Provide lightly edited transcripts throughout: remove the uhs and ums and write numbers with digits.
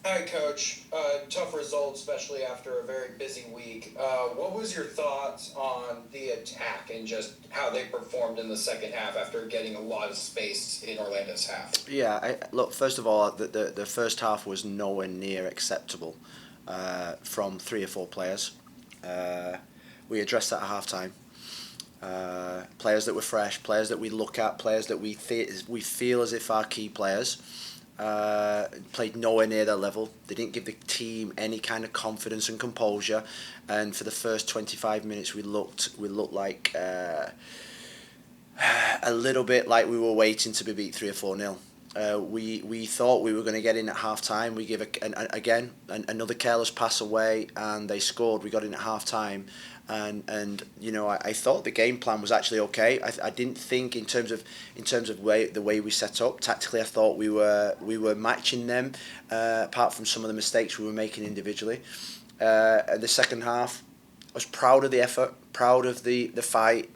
Hi, Coach. Tough result, especially after a very busy week. What was your thoughts on the attack and just how they performed in the second half after getting a lot of space in Orlando's half? Yeah, look. First of all, the first half was nowhere near acceptable from three or four players. Uh, we addressed that at half time. Players that were fresh, players that we look at, players that we feel as if are key players. Played nowhere near their level. They didn't give the team any kind of confidence and composure. And for the first 25 minutes, we looked like a little bit like we were waiting to be beat 3 or 4 nil. We thought we were going to get in at half time. We give another careless pass away, and they scored. We got in at half time, and I thought the game plan was actually okay. I didn't think in terms of the way we set up tactically. I thought we were matching them, apart from some of the mistakes we were making individually. And the second half, I was proud of the effort, proud of the fight.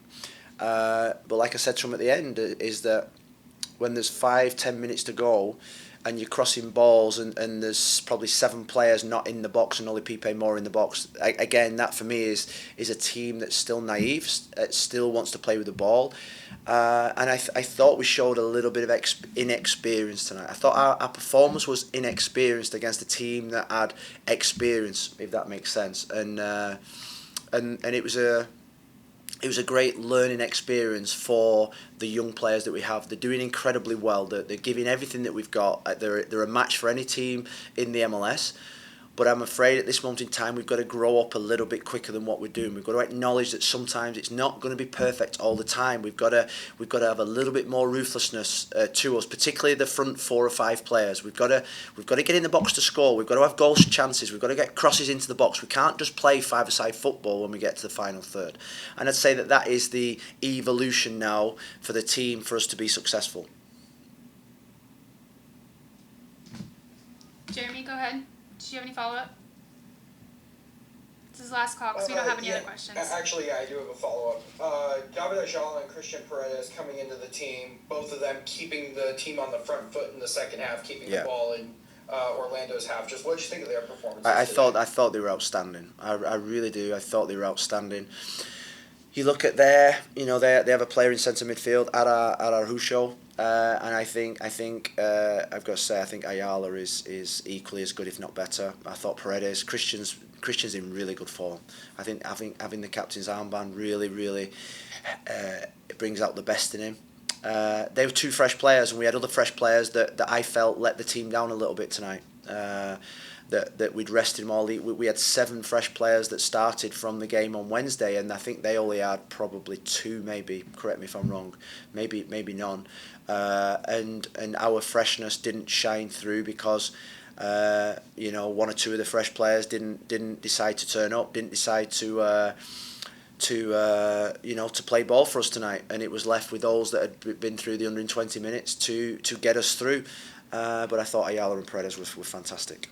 But like I said to him at the end, is that when there's 5-10 minutes to go and you're crossing balls and there's probably seven players not in the box and only Pipe more in the box, again, that for me is a team that's still naive, still wants to play with the ball. And I thought we showed a little bit of inexperience tonight. I thought our performance was inexperienced against a team that had experience, if that makes sense. And it was a great learning experience for the young players that we have. They're doing incredibly well. They're giving everything that we've got. They're a match for any team in the MLS. But I'm afraid at this moment in time, we've got to grow up a little bit quicker than what we're doing. We've got to acknowledge that sometimes it's not going to be perfect all the time. We've got to have a little bit more ruthlessness to us, particularly the front four or five players. We've got to get in the box to score. We've got to have goal chances. We've got to get crosses into the box. We can't just play five-a-side football when we get to the final third. And I'd say that is the evolution now for the team for us to be successful. Jeremy, go ahead. Did you have any follow up? This is last call because we don't have any Yeah, other questions. actually, yeah, I do have a follow up. David Ajala and Christian Paredes coming into the team, both of them keeping the team on the front foot in the second half, keeping the Yeah. ball in Orlando's half. Just what did you think of their I, performances I today? thought I thought they were outstanding. I really do. I thought they were outstanding. You look at they have a player in centre midfield, Arar Husho, and I've got to say I think Ayala is equally as good, if not better. I thought Christian's in really good form. I think having the captain's armband really it brings out the best in him. They were two fresh players, and we had other fresh players that I felt let the team down a little bit tonight. That we'd rested more. We had seven fresh players that started from the game on Wednesday, and I think they only had probably two, maybe. Correct me if I'm wrong. Maybe none. And our freshness didn't shine through because one or two of the fresh players didn't decide to turn up, didn't decide to play ball for us tonight, and it was left with those that had been through the 120 minutes to get us through. But I thought Ayala and Paredes were fantastic.